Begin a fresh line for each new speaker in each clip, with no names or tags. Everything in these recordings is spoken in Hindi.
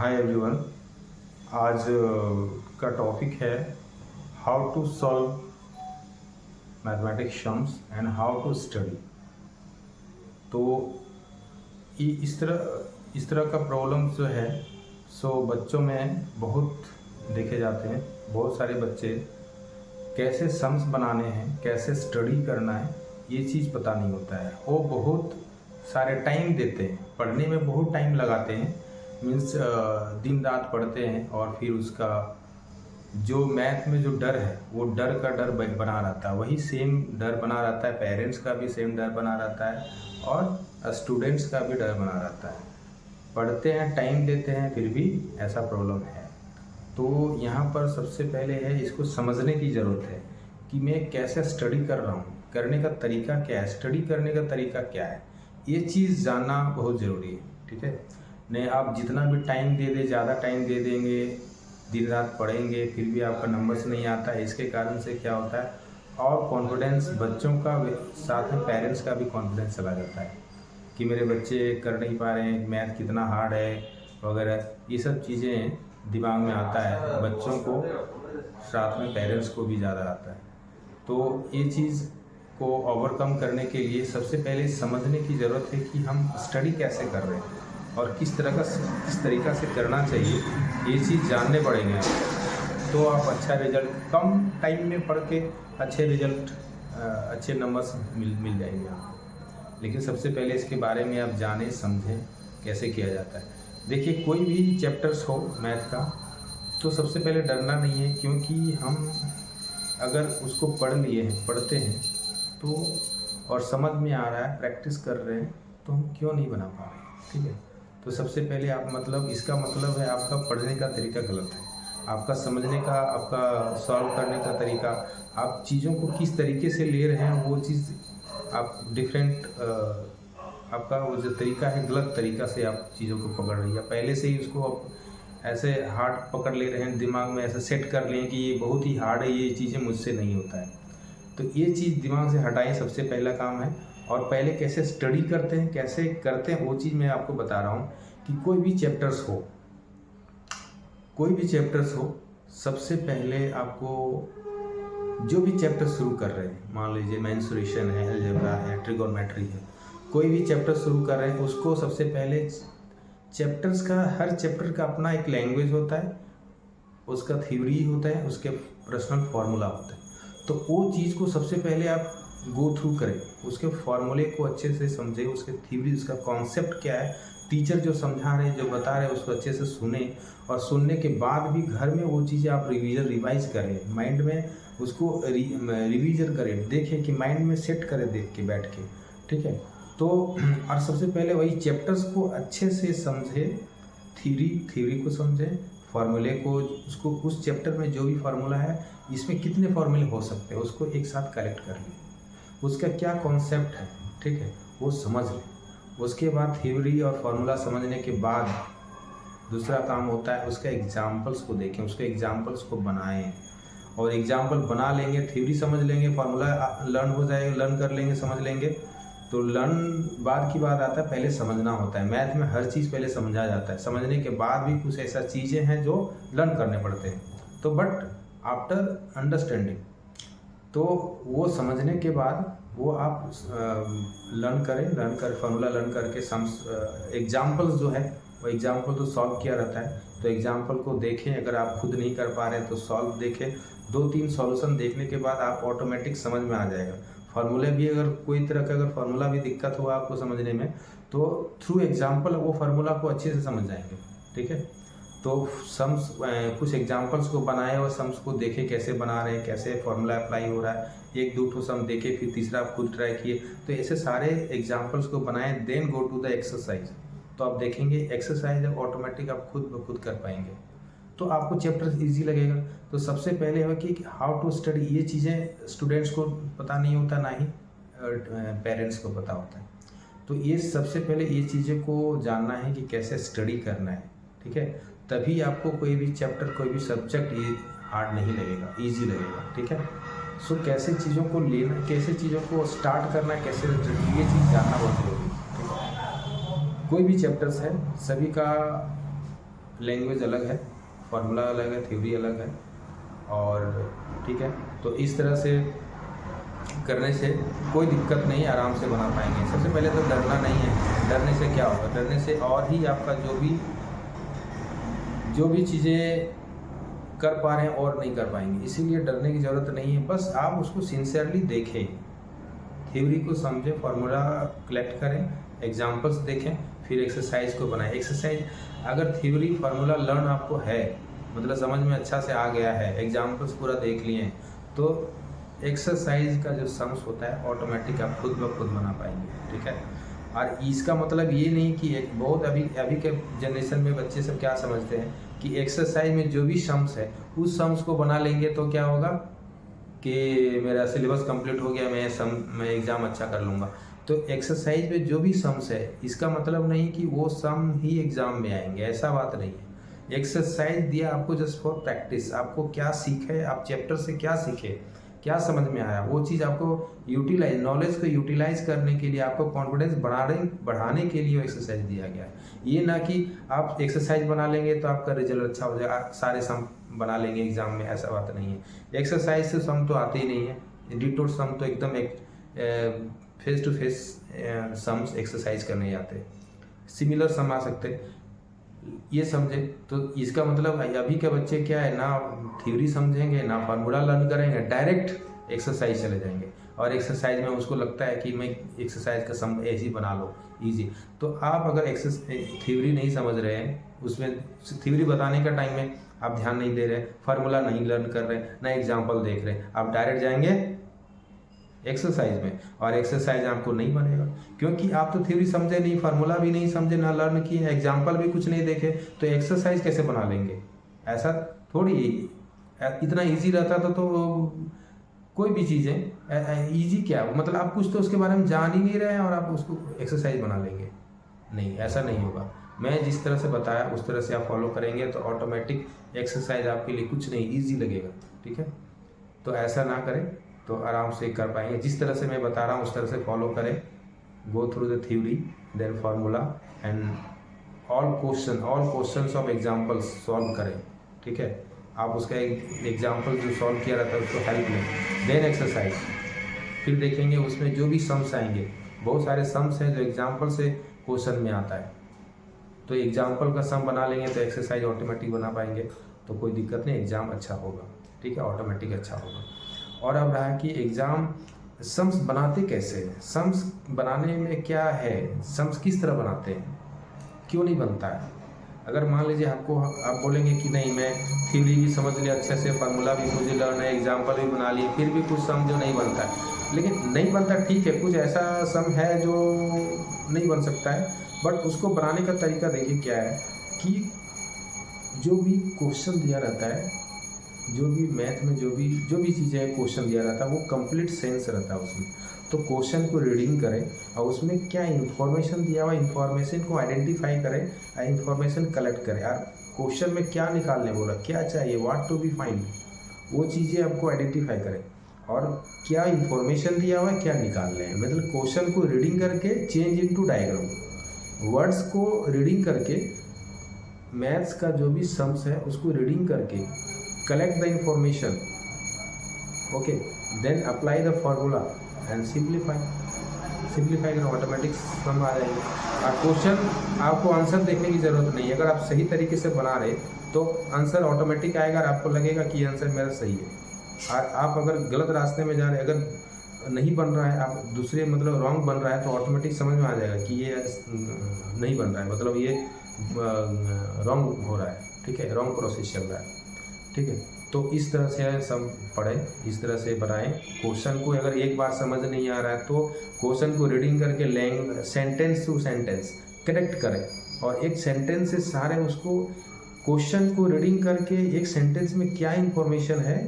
Hi everyone. आज का टॉपिक है how to solve mathematics sums and how to study. तो ये इस तरह का प्रॉब्लम जो है बच्चों में बहुत देखे जाते हैं। बहुत सारे बच्चे कैसे सम्स बनाने हैं, कैसे स्टडी करना है, ये चीज़ पता नहीं होता है। वो बहुत सारे टाइम देते हैं, पढ़ने में बहुत टाइम लगाते हैं, मीन्स दिन रात पढ़ते हैं, और फिर उसका जो मैथ में जो डर है वो डर का डर बना रहता है। वही सेम डर बना रहता है, पेरेंट्स का भी सेम डर बना रहता है और स्टूडेंट्स का भी डर बना रहता है। पढ़ते हैं, टाइम देते हैं, फिर भी ऐसा प्रॉब्लम है। तो यहाँ पर सबसे पहले है इसको समझने की ज़रूरत है कि मैं कैसे स्टडी कर रहा हूँ, करने का तरीका क्या है, स्टडी करने का तरीका क्या है, ये चीज़ जानना बहुत ज़रूरी है। ठीक है, नहीं आप जितना भी टाइम दे दें, ज़्यादा टाइम दे देंगे, दिन रात पढ़ेंगे, फिर भी आपका नंबर्स नहीं आता है। इसके कारण से क्या होता है, और कॉन्फिडेंस बच्चों का साथ में पेरेंट्स का भी कॉन्फिडेंस चला जाता है कि मेरे बच्चे कर नहीं पा रहे हैं, मैथ कितना हार्ड है वगैरह। ये सब चीज़ें दिमाग में आता है बच्चों को, साथ में पेरेंट्स को भी ज़्यादा आता है। तो ये चीज़ को ओवरकम करने के लिए सबसे पहले समझने की ज़रूरत है कि हम स्टडी कैसे कर रहे हैं और किस तरीक़ा से करना चाहिए, ये चीज़ जानने पड़ेंगे। तो आप अच्छा रिजल्ट, कम टाइम में पढ़ के अच्छे रिजल्ट, अच्छे नंबर्स मिल जाएंगे आपको। लेकिन सबसे पहले इसके बारे में आप जानें, समझें कैसे किया जाता है। देखिए, कोई भी चैप्टर्स हो मैथ का, तो सबसे पहले डरना नहीं है, क्योंकि हम अगर उसको पढ़ते हैं तो और समझ में आ रहा है, प्रैक्टिस कर रहे हैं, तो हम क्यों नहीं बना पा रहे। ठीक है, तो सबसे पहले आप इसका मतलब है आपका पढ़ने का तरीका गलत है, आपका समझने का, आपका सॉल्व करने का तरीका, आप चीज़ों को किस तरीके से ले रहे हैं वो चीज़ आप डिफरेंट, आपका वो जो तरीका है गलत तरीका से आप चीज़ों को पकड़ रही है। पहले से ही उसको आप ऐसे हार्ड पकड़ ले रहे हैं, दिमाग में ऐसे सेट कर लें कि ये बहुत ही हार्ड है, ये चीज़ें मुझसे नहीं होता है। तो ये चीज़ दिमाग से हटाएं, सबसे पहला काम है। और पहले कैसे स्टडी करते हैं, कैसे करते हैं, वो चीज़ मैं आपको बता रहा हूँ कि कोई भी चैप्टर्स हो, सबसे पहले आपको जो भी चैप्टर शुरू कर रहे हैं, मान लीजिए मेंसुरेशन है, अलजेब्रा है, ट्रिगोनोमेट्री है, कोई भी चैप्टर शुरू कर रहे हैं, उसको सबसे पहले हर चैप्टर का अपना एक लैंग्वेज होता है, उसका थ्योरी होता है, उसके पर्सनल फार्मूला होता है। तो वो चीज़ को सबसे पहले आप गो थ्रू करें, उसके फार्मूले को अच्छे से समझें, उसके थ्योरी, उसका कॉन्सेप्ट क्या है, टीचर जो समझा रहे हैं, जो बता रहे हैं, उसको अच्छे से सुने। और सुनने के बाद भी घर में वो चीज़ें आप रिवाइज करें, माइंड में उसको रिवीजन करें, देखें कि माइंड में सेट करें, देख के बैठ के। ठीक है, तो और सबसे पहले वही चैप्टर्स को अच्छे से समझें, थ्योरी को समझें, फार्मूले को, उसको उस चैप्टर में जो भी फार्मूला है, इसमें कितने फार्मूले हो सकते हैं, उसको एक साथ कलेक्ट कर लें, उसका क्या कॉन्सेप्ट है, ठीक है, वो समझ लें। उसके बाद थ्योरी और फार्मूला समझने के बाद दूसरा काम होता है उसका एग्जाम्पल्स को देखें, उसके एग्जाम्पल्स को बनाएं। और एग्जाम्पल बना लेंगे, थ्योरी समझ लेंगे, फार्मूला लर्न हो जाएगा, लर्न कर लेंगे, समझ लेंगे, तो लर्न बाद की बात आता है, पहले समझना होता है। मैथ में हर चीज़ पहले समझा जाता है, समझने के बाद भी कुछ ऐसा चीज़ें हैं जो लर्न करने पड़ते हैं। तो बट आफ्टर अंडरस्टैंडिंग, तो वो समझने के बाद वो आप लर्न कर फार्मूला लर्न करके सम्स, एग्जाम्पल्स जो है वो एग्जाम्पल तो सॉल्व किया रहता है, तो एग्जाम्पल को देखें। अगर आप खुद नहीं कर पा रहे हैं तो सॉल्व देखें, 2-3 सॉल्यूशन देखने के बाद आप ऑटोमेटिक समझ में आ जाएगा। फार्मूले भी, अगर कोई तरह का अगर फार्मूला भी दिक्कत हुआ आपको समझने में, तो थ्रू एग्जाम्पल वो फार्मूला को अच्छे से समझ जाएंगे। ठीक है, तो सम्स, कुछ एग्जाम्पल्स को बनाए और सम्स को देखे कैसे बना रहे हैं, कैसे फार्मूला अप्लाई हो रहा है, 1-2 ठो सम देखे, फिर तीसरा आप खुद ट्राई किए। तो ऐसे सारे एग्जाम्पल्स को बनाएं, then go to the exercise. तो आप देखेंगे एक्सरसाइज ऑटोमेटिक आप खुद ब खुद कर पाएंगे, तो आपको चैप्टर इजी लगेगा। तो सबसे पहले है कि हाउ टू स्टडी, ये चीज़ें स्टूडेंट्स को पता नहीं होता, ना ही पेरेंट्स को पता होता है। तो ये सबसे पहले ये चीज़ें को जानना है कि कैसे स्टडी करना है। ठीक है, तभी आपको कोई भी चैप्टर, कोई भी सब्जेक्ट ये हार्ड नहीं लगेगा, ईजी लगेगा। ठीक है, सो कैसे चीज़ों को लेना, कैसे चीज़ों को स्टार्ट करना, कैसे, ये चीज़ जानना बहुत जरूरी है। ठीक है, कोई भी चैप्टर्स है, सभी का लैंग्वेज अलग है, फार्मूला अलग है, थ्योरी अलग है, और ठीक है। तो इस तरह से करने से कोई दिक्कत नहीं, आराम से बना पाएंगे। सबसे पहले तो डरना नहीं है, डरने से क्या होगा, डरने से और ही आपका जो भी चीज़ें कर पा रहे हैं और नहीं कर पाएंगे। इसीलिए डरने की ज़रूरत नहीं है, बस आप उसको सिंसियरली देखें, थ्योरी को समझें, फार्मूला कलेक्ट करें, एग्जांपल्स देखें, फिर एक्सरसाइज को बनाएं। एक्सरसाइज अगर थ्योरी फार्मूला लर्न आपको है, मतलब समझ में अच्छा से आ गया है, एग्जांपल्स पूरा देख लिए हैं, तो एक्सरसाइज का जो सम्स होता है ऑटोमेटिक आप खुद ब खुद बना पाएंगे, ठीक है। और इसका मतलब ये नहीं कि एक बहुत अभी के जनरेशन में बच्चे सब क्या समझते हैं कि एक्सरसाइज में जो भी सम्स है उस सम्स को बना लेंगे तो क्या होगा कि मेरा सिलेबस कंप्लीट हो गया, मैं एग्ज़ाम अच्छा कर लूँगा। तो एक्सरसाइज में जो भी सम्स है इसका मतलब नहीं कि वो सम ही एग्ज़ाम में आएंगे, ऐसा बात नहीं है। एक्सरसाइज दिया आपको जस्ट फॉर प्रैक्टिस, आपको क्या सीखे, आप चैप्टर से क्या सीखे, क्या समझ में आया, वो चीज़ आपको यूटिलाइज, नॉलेज को यूटिलाइज करने के लिए, आपको कॉन्फिडेंस बढ़ाने के लिए वो एक्सरसाइज दिया गया है। ये ना कि आप एक्सरसाइज बना लेंगे तो आपका रिजल्ट अच्छा हो जाएगा, सारे सम बना लेंगे एग्जाम में, ऐसा बात नहीं है। एक्सरसाइज से सम तो आते ही नहीं है, डिटोर सम तो एकदम एक face to face sums exercise करने आते हैं, सिमिलर सम आ सकते हैं, ये समझे। तो इसका मतलब अभी के बच्चे क्या है, ना थ्योरी समझेंगे ना फार्मूला लर्न करेंगे, डायरेक्ट एक्सरसाइज चले जाएंगे, और एक्सरसाइज में उसको लगता है कि मैं एक्सरसाइज का सम ऐसे ही बना लो इजी। तो आप अगर थ्योरी नहीं समझ रहे हैं, उसमें थ्योरी बताने का टाइम में आप ध्यान नहीं दे रहे, फार्मूला नहीं लर्न कर रहे, ना एग्जाम्पल देख रहे, आप डायरेक्ट जाएंगे एक्सरसाइज में, और एक्सरसाइज आपको नहीं बनेगा, क्योंकि आप तो थ्योरी समझे नहीं, फार्मूला भी नहीं समझे, ना लर्न किए, एग्जाम्पल भी कुछ नहीं देखे, तो एक्सरसाइज कैसे बना लेंगे। ऐसा थोड़ी, इतना इजी रहता तो कोई भी चीज़ें इजी क्या, मतलब आप कुछ तो उसके बारे में जान ही नहीं रहे हैं और आप उसको एक्सरसाइज बना लेंगे, नहीं, ऐसा नहीं होगा। मैं जिस तरह से बताया उस तरह से आप फॉलो करेंगे तो ऑटोमेटिक एक्सरसाइज आपके लिए कुछ नहीं, ईजी लगेगा, ठीक है। तो ऐसा ना करें तो आराम से कर पाएंगे, जिस तरह से मैं बता रहा हूँ उस तरह से फॉलो करें, go through the theory then formula and all questions of examples solve करें, ठीक है। आप उसका एक एग्जांपल जो सॉल्व किया रहता है उसको हेल्प लें, देन एक्सरसाइज, फिर देखेंगे उसमें जो भी सम्स आएंगे, बहुत सारे सम्स हैं जो एग्जाम्पल से क्वेश्चन में आता है, तो एग्जाम्पल का सम बना लेंगे तो एक्सरसाइज ऑटोमेटिक बना पाएंगे, तो कोई दिक्कत नहीं, एग्ज़ाम अच्छा होगा, ठीक है, ऑटोमेटिक अच्छा होगा। और अब रहा कि एग्ज़ाम सम्स बनाते कैसे हैं, सम्स बनाने में क्या है, सम्स किस तरह बनाते हैं, क्यों नहीं बनता है। अगर मान लीजिए आप बोलेंगे कि नहीं मैं थ्योरी भी समझ लिया अच्छे से, फार्मूला भी मुझे लर्न है, एग्जाम्पल भी बना लिए, फिर भी कुछ सम जो नहीं बनता है, लेकिन नहीं बनता ठीक है, कुछ ऐसा सम है जो नहीं बन सकता है, बट उसको बनाने का तरीका देखिए क्या है कि जो भी क्वेश्चन दिया रहता है, जो भी मैथ में जो भी चीज़ें क्वेश्चन दिया रहता है वो कंप्लीट सेंस रहता है उसमें, तो क्वेश्चन को रीडिंग करें और उसमें क्या इन्फॉर्मेशन दिया हुआ, इन्फॉर्मेशन को आइडेंटिफाई करें और इन्फॉर्मेशन कलेक्ट करें, और क्वेश्चन में क्या निकालने बोला, क्या चाहिए, व्हाट टू बी फाइंड, वो चीज़ें आपको आइडेंटिफाई करें, और क्या इन्फॉर्मेशन दिया हुआ है, क्या निकालने हैं, मतलब क्वेश्चन को रीडिंग करके चेंज इनटू डायग्राम, वर्ड्स को रीडिंग करके, मैथ्स का जो भी सम्स है उसको रीडिंग करके collect the information, okay, then apply the formula and simplify कर ऑटोमेटिक सम आ जाएंगे। और क्वेश्चन आपको आंसर देखने की ज़रूरत नहीं है, अगर आप सही तरीके से बना रहे तो आंसर ऑटोमेटिक आएगा और आपको लगेगा कि ये आंसर मेरा सही है। और आप अगर गलत रास्ते में जा रहे हैं, अगर नहीं बन रहा है, आप दूसरे मतलब रॉन्ग बन रहा है, तो ऑटोमेटिक समझ में आ जाएगा कि ये नहीं बन रहा है, मतलब ये रॉन्ग हो रहा है, ठीक है, रॉन्ग प्रोसेस चल रहा है, ठीक है। तो इस तरह से सब पढ़ें, इस तरह से बनाएं क्वेश्चन को। अगर एक बार समझ नहीं आ रहा है तो क्वेश्चन को रीडिंग करके सेंटेंस टू सेंटेंस कनेक्ट करें, और एक सेंटेंस से सारे उसको क्वेश्चन को रीडिंग करके एक सेंटेंस में क्या इन्फॉर्मेशन है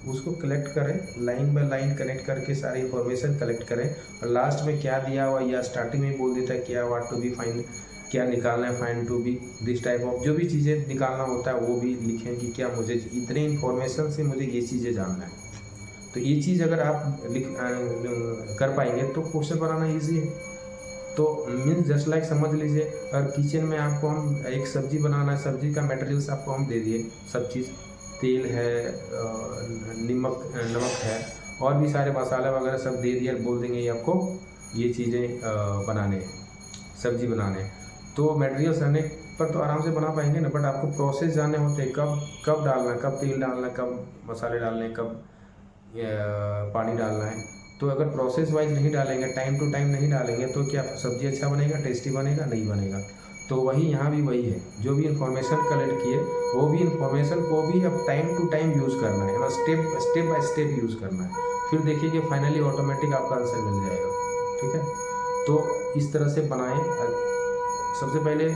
उसको कलेक्ट करें, लाइन बाय लाइन कनेक्ट करके सारी इन्फॉर्मेशन कलेक्ट करें, और लास्ट में क्या दिया हुआ या स्टार्टिंग में बोल देता है क्या, व्हाट टू बी फाइंड, क्या निकालना है, find to be, this type of जो भी चीज़ें निकालना होता है वो भी लिखें कि क्या मुझे इतने इन्फॉर्मेशन से मुझे ये चीज़ें जानना है। तो ये चीज़ अगर आप कर पाएंगे तो क्वेश्चन बनाना ईजी है, तो मीन्स जस्ट लाइक समझ लीजिए, अगर किचन में आपको हम एक सब्जी बनाना है, सब्जी का मटेरियल्स आपको हम दे दिए, सब चीज़, तेल है, नमक है, और भी सारे मसाले वगैरह सब दे दिए, बोल देंगे ये आपको ये चीज़ें बनाने, सब्जी बनाने, तो मटेरियल्स रहने पर तो आराम से बना पाएंगे ना। बट आपको प्रोसेस जानने होते हैं, कब डालना है, कब तेल डालना है, कब मसाले डालने हैं, कब पानी डालना है। तो अगर प्रोसेस वाइज नहीं डालेंगे, टाइम टू टाइम नहीं डालेंगे, तो क्या सब्जी अच्छा बनेगा, टेस्टी बनेगा, नहीं बनेगा। तो वही यहाँ भी वही है, जो भी इन्फॉर्मेशन कलेक्ट किए वो भी इन्फॉर्मेशन को भी अब टाइम टू टाइम यूज़ करना है ना, स्टेप बाय स्टेप यूज़ करना है। फिर देखिए कि फाइनली ऑटोमेटिक आपका आंसर मिल जाएगा। ठीक है, तो इस तरह से बनाएं। सबसे पहले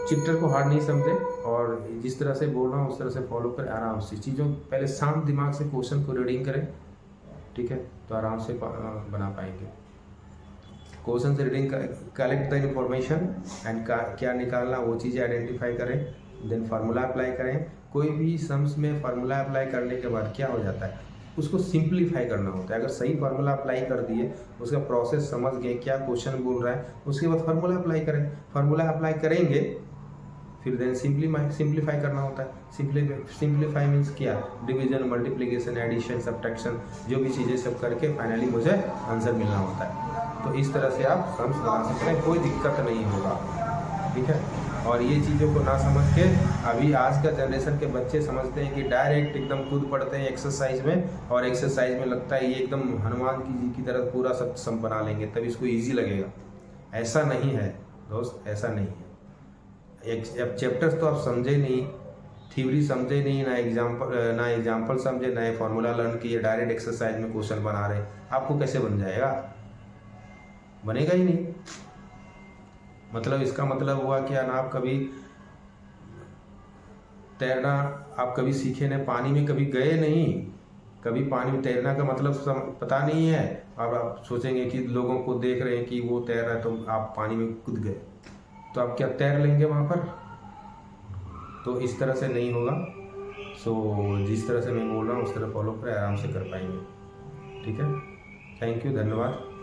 चैप्टर को हार्ड नहीं समझे, और जिस तरह से बोल रहा हूँ उस तरह से फॉलो करें, आराम से चीज़ों, पहले शांत दिमाग से क्वेश्चन को रीडिंग करें। ठीक है, तो आराम से बना पाएंगे। क्वेश्चन से reading, collect the information and क्या निकालना वो चीज़ें आइडेंटिफाई करें, देन फार्मूला अप्लाई करें। कोई भी सम्स में फार्मूला अप्लाई करने के बाद क्या हो जाता है, उसको सिंप्लीफाई करना होता है। अगर सही फार्मूला अप्लाई कर दिए, उसका प्रोसेस समझ गए, क्या क्वेश्चन बोल रहा है, उसके बाद फार्मूला अप्लाई करें। फार्मूला अप्लाई करेंगे, फिर देन सिंप्लीफाई करना होता है। सिंप्लीफाई मीन्स क्या, डिवीजन, मल्टीप्लिकेशन, एडिशन, सब्ट्रैक्शन, जो भी चीज़ें सब करके फाइनली मुझे आंसर मिलना होता है। तो इस तरह से आप सम्स बना सकते हैं, कोई दिक्कत नहीं होगा। ठीक है, और ये चीज़ों को ना समझ के, अभी आज का जनरेशन के बच्चे समझते हैं कि डायरेक्ट एकदम कूद पड़ते हैं एक्सरसाइज में, और एक्सरसाइज में लगता है ये एकदम हनुमान जी की तरह पूरा सब सम बना लेंगे, तब इसको ईजी लगेगा। ऐसा नहीं है दोस्त, ऐसा नहीं है। अब चैप्टर्स तो आप समझे नहीं, थ्योरी समझे नहीं, ना एग्जाम्पल समझे, ना फॉर्मूला लर्न किए, डायरेक्ट एक्सरसाइज में क्वेश्चन बना रहे, आपको कैसे बन जाएगा? बनेगा ही नहीं। मतलब इसका मतलब हुआ क्या ना, आप कभी तैरना आप कभी सीखे नहीं, पानी में कभी गए नहीं, कभी पानी में तैरना का मतलब पता नहीं है, अब आप सोचेंगे कि लोगों को देख रहे हैं कि वो तैर रहा है तो आप पानी में कूद गए, तो आप क्या तैर लेंगे वहाँ पर? तो इस तरह से नहीं होगा। सो जिस तरह से मैं बोल रहा हूँ उस तरह फॉलो करें, आराम से कर पाएंगे। ठीक है, थैंक यू, धन्यवाद।